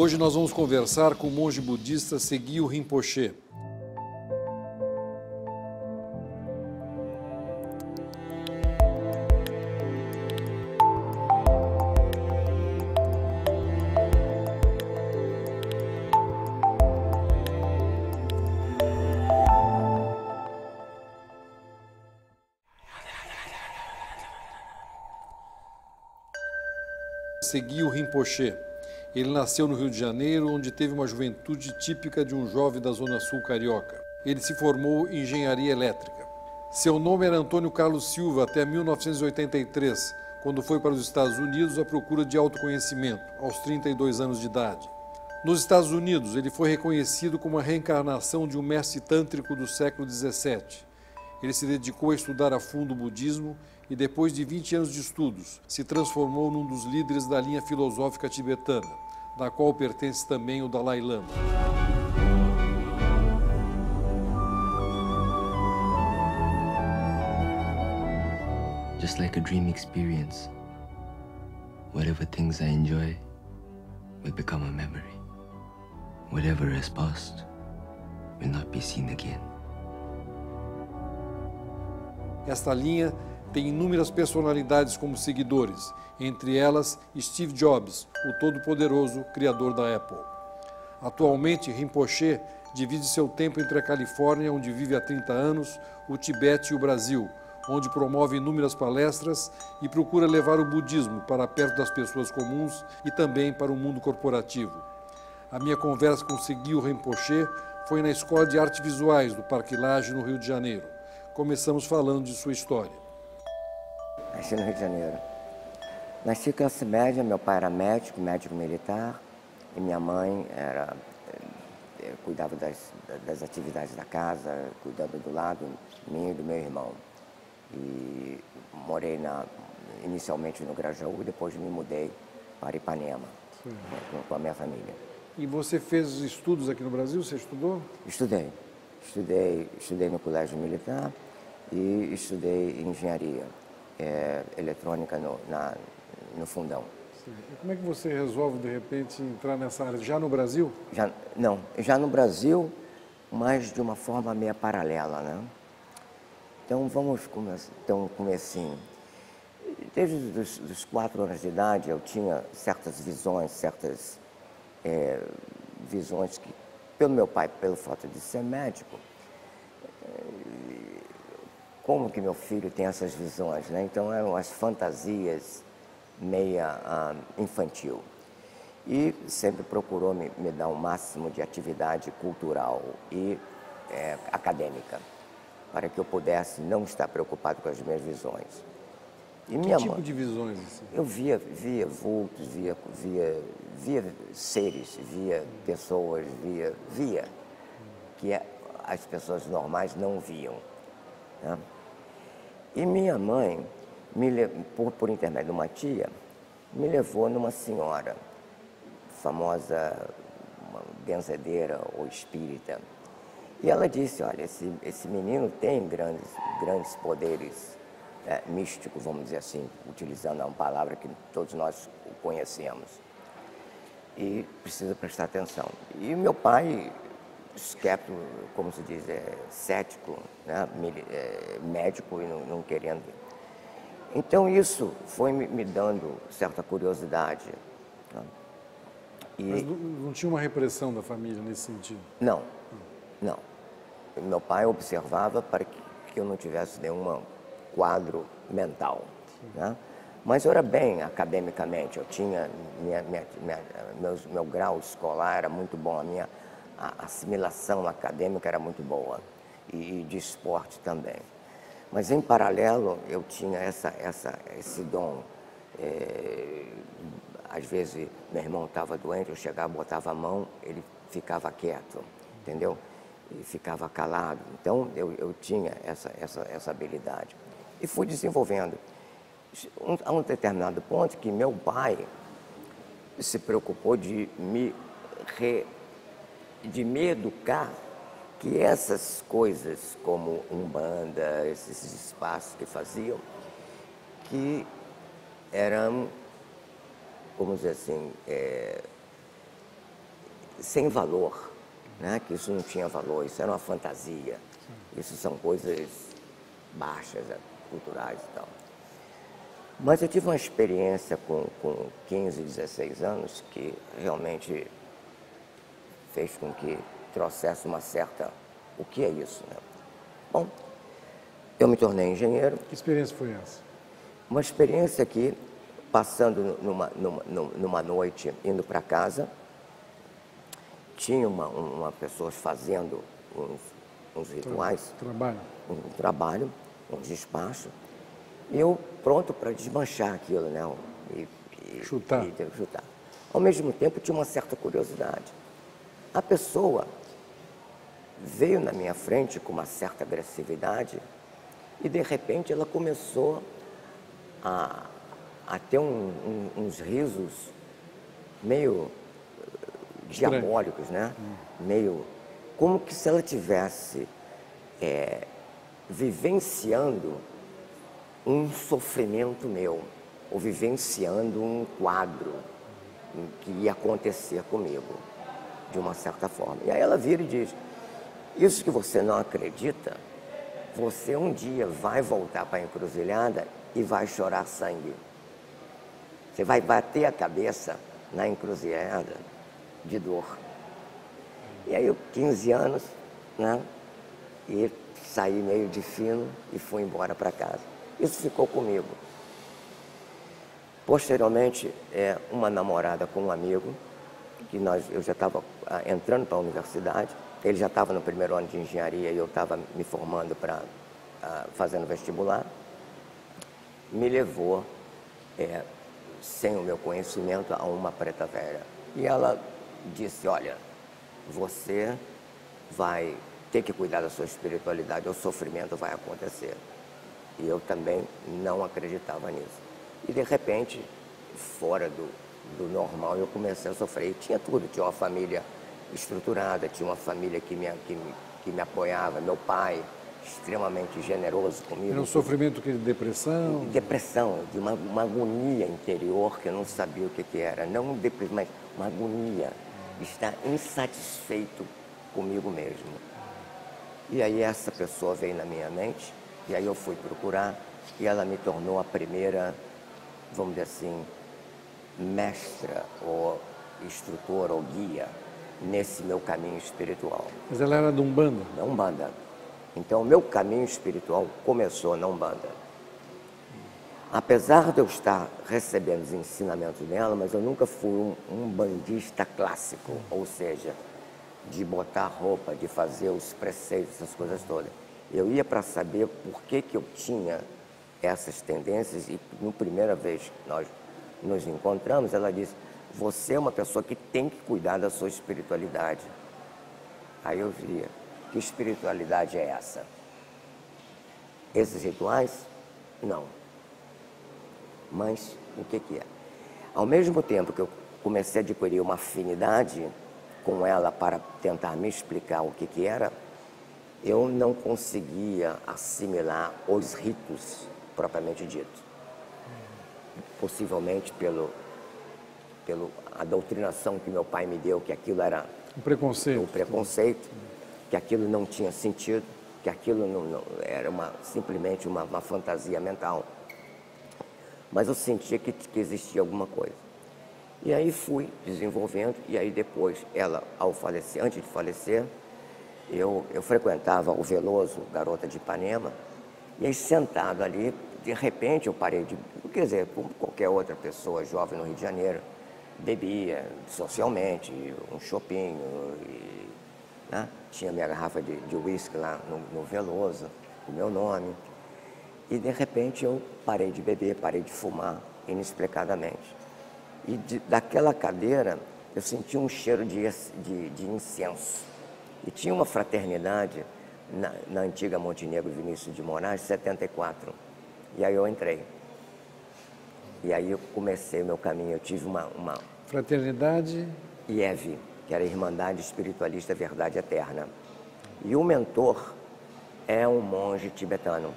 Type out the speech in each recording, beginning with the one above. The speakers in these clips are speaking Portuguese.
Hoje nós vamos conversar com o monge budista Segyu Rinpoche. Segyu Rinpoche. Ele nasceu no Rio de Janeiro, onde teve uma juventude típica de um jovem da Zona Sul carioca. Ele se formou em engenharia elétrica. Seu nome era Antônio Carlos Silva até 1983, quando foi para os Estados Unidos à procura de autoconhecimento, aos 32 anos de idade. Nos Estados Unidos, ele foi reconhecido como a reencarnação de um mestre tântrico do século XVII. Ele se dedicou a estudar a fundo o budismo e, depois de 20 anos de estudos, se transformou num dos líderes da linha filosófica tibetana, da qual pertence também o Dalai Lama. Just like a dream experience, whatever things I enjoy will become a memory. Whatever has passed will not be seen again. Esta linha tem inúmeras personalidades como seguidores, entre elas Steve Jobs, o todo-poderoso criador da Apple. Atualmente, Rinpoche divide seu tempo entre a Califórnia, onde vive há 30 anos, o Tibete e o Brasil, onde promove inúmeras palestras e procura levar o budismo para perto das pessoas comuns e também para o mundo corporativo. A minha conversa com Segyu Rinpoche foi na Escola de Artes Visuais do Parque Lage, no Rio de Janeiro. Começamos falando de sua história. Nasci no Rio de Janeiro. Nasci classe média, meu pai era médico militar, e minha mãe cuidava das atividades da casa, cuidando do lado minha e do meu irmão. E morei inicialmente no Grajaú, depois me mudei para Ipanema, com a minha família. E você fez estudos aqui no Brasil? Você estudou? Estudei no colégio militar e estudei engenharia eletrônica no Fundão. Sim. E como é que você resolve, de repente, entrar nessa área? Já no Brasil? Já no Brasil, mas de uma forma meio paralela, né? Então, vamos começar. Então, comecei. Desde os 4 anos de idade, eu tinha certas visões, visões que, pelo meu pai, pelo fato de ser médico, como que meu filho tem essas visões, né? Então eram as fantasias meia infantil. E sempre procurou me dar o máximo de atividade cultural e acadêmica, para que eu pudesse não estar preocupado com as minhas visões. E que tipo de visões? Assim? Eu via vultos, via seres, via pessoas, via que as pessoas normais não viam, né? E minha mãe, por intermédio de uma tia, me levou numa senhora, famosa uma benzedeira ou espírita. E ela disse, olha, esse menino tem grandes poderes místicos, vamos dizer assim, utilizando uma palavra que todos nós conhecemos. E precisa prestar atenção. E meu pai, escéptico, como se diz, cético, né? Médico e não querendo. Então isso foi me dando certa curiosidade. Né? Mas não tinha uma repressão da família nesse sentido? Não. Meu pai observava para que eu não tivesse nenhum quadro mental, né? Mas eu era bem academicamente, eu tinha meu grau escolar era muito bom, a assimilação acadêmica era muito boa e de esporte também. Mas em paralelo eu tinha esse dom. Às vezes meu irmão estava doente, eu chegava, botava a mão, ele ficava quieto, entendeu? E ficava calado. Então eu tinha essa habilidade e fui desenvolvendo. A um determinado ponto que meu pai se preocupou de me educar, que essas coisas como Umbanda, esses espaços que faziam, que eram, vamos dizer assim, sem valor, né? Que isso não tinha valor, isso era uma fantasia. Isso são coisas baixas, culturais e tal. Mas eu tive uma experiência com 15, 16 anos que realmente fez com que trouxesse uma certa... O que é isso, né? Bom, eu me tornei engenheiro. Que experiência foi essa? Uma experiência que, passando numa noite, indo para casa, tinha uma pessoa fazendo uns rituais. Um trabalho, um despacho. E eu pronto para desmanchar aquilo, né? Chutar. Chutar. Ao mesmo tempo, tinha uma certa curiosidade. A pessoa veio na minha frente com uma certa agressividade e, de repente, ela começou a ter uns risos meio diabólicos, né? Meio como que se ela tivesse vivenciando um sofrimento meu, ou vivenciando um quadro que ia acontecer comigo, de uma certa forma. E aí ela vira e diz, isso que você não acredita, você um dia vai voltar para a encruzilhada e vai chorar sangue. Você vai bater a cabeça na encruzilhada de dor. E aí eu, 15 anos, né, e saí meio de fino e fui embora para casa. Isso ficou comigo. Posteriormente, uma namorada com um amigo, que eu já estava entrando para a universidade, ele já estava no primeiro ano de engenharia e eu estava me formando para fazendo vestibular, me levou, sem o meu conhecimento, a uma preta velha. E ela disse, olha, você vai ter que cuidar da sua espiritualidade, o sofrimento vai acontecer. E eu também não acreditava nisso. E, de repente, fora do normal, eu comecei a sofrer. E tinha tudo, tinha uma família estruturada, tinha uma família que me apoiava, meu pai, extremamente generoso comigo. Era um sofrimento de depressão? Depressão, de uma agonia interior que eu não sabia o que era. Não depressão, mas uma agonia. Estar insatisfeito comigo mesmo. E aí essa pessoa veio na minha mente, e aí eu fui procurar, e ela me tornou a primeira, vamos dizer assim, mestra, ou instrutora, ou guia, nesse meu caminho espiritual. Mas ela era de Umbanda? Da Umbanda. Então, o meu caminho espiritual começou na Umbanda. Apesar de eu estar recebendo os ensinamentos dela, mas eu nunca fui um umbandista clássico, ou seja, de botar roupa, de fazer os preceitos, essas coisas todas. Eu ia para saber por que eu tinha essas tendências e, na primeira vez que nós nos encontramos, ela disse, você é uma pessoa que tem que cuidar da sua espiritualidade. Aí eu via, que espiritualidade é essa? Esses rituais? Não. Mas o que é? Ao mesmo tempo que eu comecei a adquirir uma afinidade com ela para tentar me explicar o que era, eu não conseguia assimilar os ritos propriamente dito. Possivelmente a doutrinação que meu pai me deu, que aquilo era um preconceito. Um preconceito, que aquilo não tinha sentido, que aquilo não era simplesmente uma fantasia mental. Mas eu sentia que existia alguma coisa. E aí fui desenvolvendo, e aí depois, ela, ao falecer, antes de falecer, eu frequentava o Veloso, Garota de Ipanema, e aí sentado ali, de repente eu parei de... Quer dizer, como qualquer outra pessoa jovem no Rio de Janeiro, bebia socialmente, um chopinho, né? Tinha minha garrafa de uísque lá no Veloso, o meu nome. E de repente eu parei de beber, parei de fumar, inexplicadamente. E daquela cadeira eu senti um cheiro de incenso. E tinha uma fraternidade na antiga Montenegro Vinícius de Moraes, 74. E aí eu entrei. E aí eu comecei o meu caminho. Eu tive uma fraternidade? IEV, que era a Irmandade Espiritualista Verdade Eterna. E o mentor é um monge tibetano.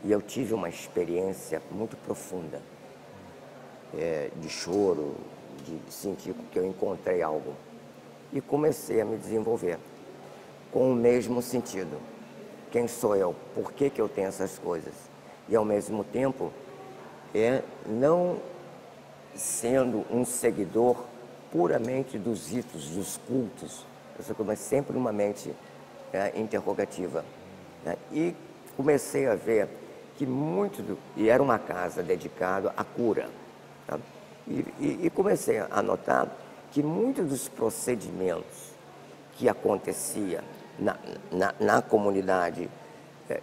E eu tive uma experiência muito profunda, de choro, de sentir que eu encontrei algo. e comecei a me desenvolver com o mesmo sentido. Quem sou eu? Por que eu tenho essas coisas? E, ao mesmo tempo, não sendo um seguidor puramente dos ritos, dos cultos, mas sempre uma mente interrogativa. Né? E comecei a ver que e era uma casa dedicada à cura. Tá? E comecei a notar que muitos dos procedimentos que acontecia na comunidade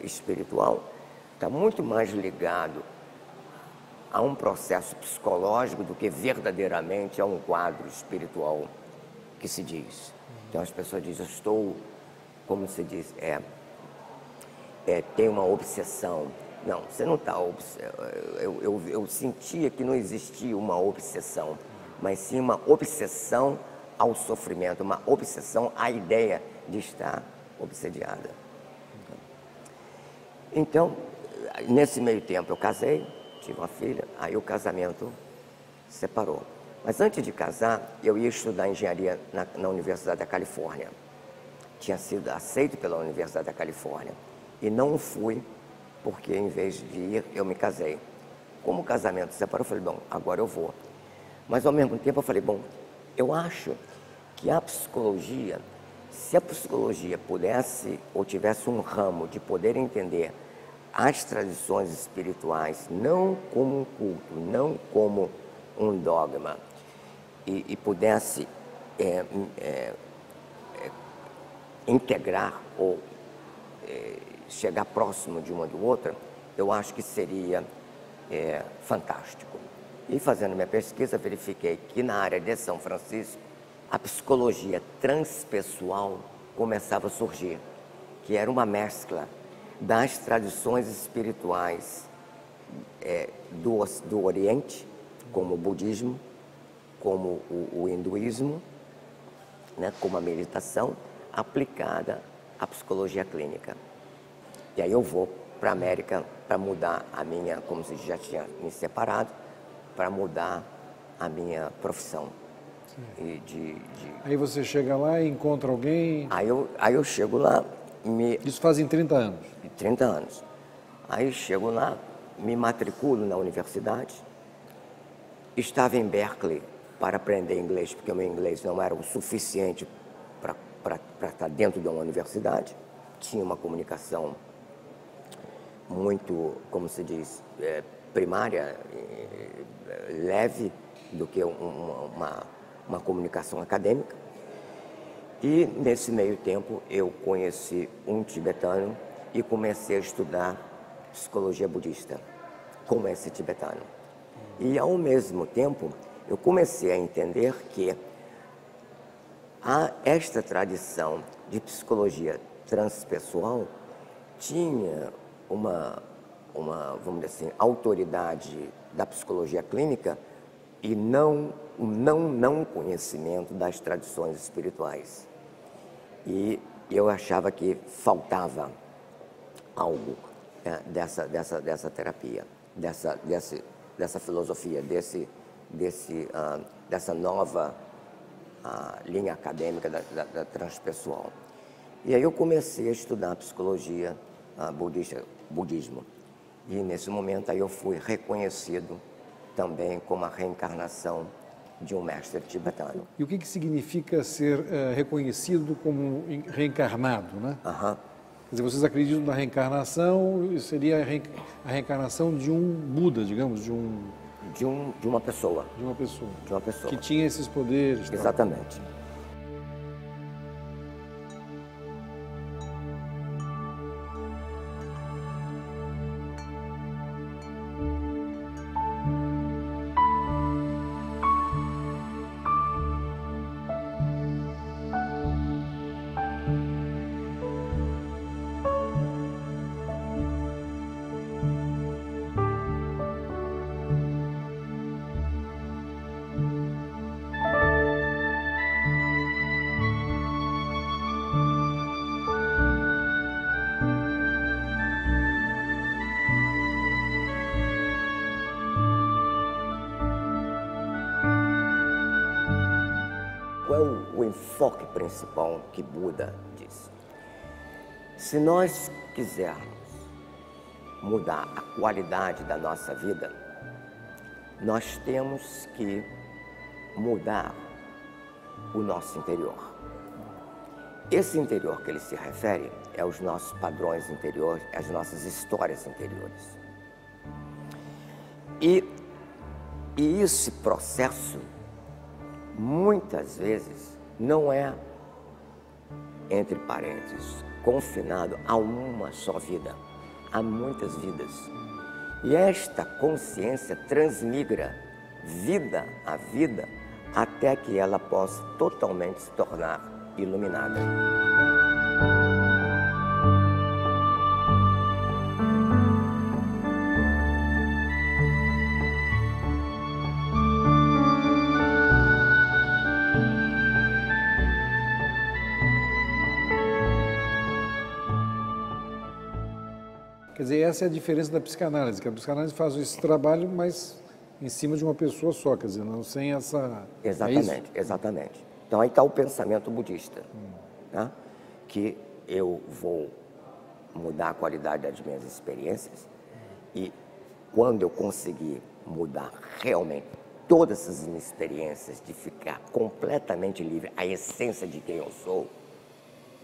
espiritual está muito mais ligado a um processo psicológico do que verdadeiramente a um quadro espiritual que se diz. Então as pessoas dizem, eu estou, como se diz, tem uma obsessão. Não, você não está eu sentia que não existia uma obsessão, mas sim uma obsessão ao sofrimento, uma obsessão à ideia de estar obsediada. Então, nesse meio tempo eu casei, tive uma filha, aí o casamento separou. Mas antes de casar, eu ia estudar engenharia na Universidade da Califórnia. Tinha sido aceito pela Universidade da Califórnia. E não fui, porque em vez de ir, eu me casei. Como o casamento separou, eu falei, bom, agora eu vou. Mas ao mesmo tempo eu falei, bom, eu acho que a psicologia, se a psicologia pudesse ou tivesse um ramo de poder entender as tradições espirituais, não como um culto, não como um dogma, e pudesse integrar ou chegar próximo de uma do outra, eu acho que seria fantástico. E fazendo minha pesquisa, verifiquei que na área de São Francisco, a psicologia transpessoal começava a surgir, que era uma mescla das tradições espirituais do Oriente, como o budismo, como o hinduísmo, né, como a meditação, aplicada à psicologia clínica. E aí eu vou para a América para mudar a minha, como se já tinha me separado, para mudar a minha profissão. Aí você chega lá e encontra alguém... Aí eu chego lá... Isso fazem 30 anos. 30 anos. Aí chego lá, me matriculo na universidade. Estava em Berkeley para aprender inglês, porque o meu inglês não era o suficiente para estar dentro de uma universidade. Tinha uma comunicação muito, como se diz, primária, leve, do que uma comunicação acadêmica. E, nesse meio tempo, eu conheci um tibetano e comecei a estudar psicologia budista com esse tibetano. E, ao mesmo tempo, eu comecei a entender que esta tradição de psicologia transpessoal tinha vamos dizer assim, autoridade da psicologia clínica e não conhecimento das tradições espirituais. E eu achava que faltava algo dessa terapia, dessa filosofia, dessa nova linha acadêmica da transpessoal. E aí eu comecei a estudar psicologia budismo. E nesse momento aí eu fui reconhecido também como a reencarnação de um mestre tibetano. E o que significa ser reconhecido como reencarnado, né? Uhum. Quer dizer, vocês acreditam na reencarnação, seria a reencarnação de um Buda, digamos, de uma pessoa. De uma pessoa. De uma pessoa. Que tinha esses poderes. Exatamente. o enfoque principal que Buda disse. Se nós quisermos mudar a qualidade da nossa vida, nós temos que mudar o nosso interior. Esse interior que ele se refere é os nossos padrões interiores, as nossas histórias interiores. E esse processo, muitas vezes, não é, entre parênteses, confinado a uma só vida. Há muitas vidas. E esta consciência transmigra vida a vida até que ela possa totalmente se tornar iluminada. Quer dizer, essa é a diferença da psicanálise, que a psicanálise faz esse trabalho, mas em cima de uma pessoa só, quer dizer, não sem essa... Exatamente, exatamente. Então aí está o pensamento budista, né? Que eu vou mudar a qualidade das minhas experiências e quando eu conseguir mudar realmente todas essas minhas experiências, de ficar completamente livre, a essência de quem eu sou,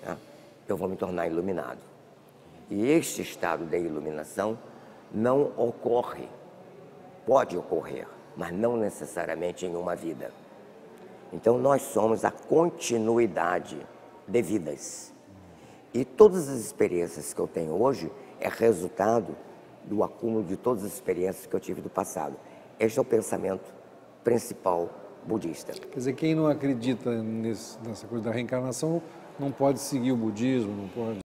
né? Eu vou me tornar iluminado. E este estado de iluminação não ocorre, pode ocorrer, mas não necessariamente em uma vida. Então nós somos a continuidade de vidas. E todas as experiências que eu tenho hoje é resultado do acúmulo de todas as experiências que eu tive do passado. Este é o pensamento principal budista. Quer dizer, quem não acredita nessa coisa da reencarnação não pode seguir o budismo, não pode...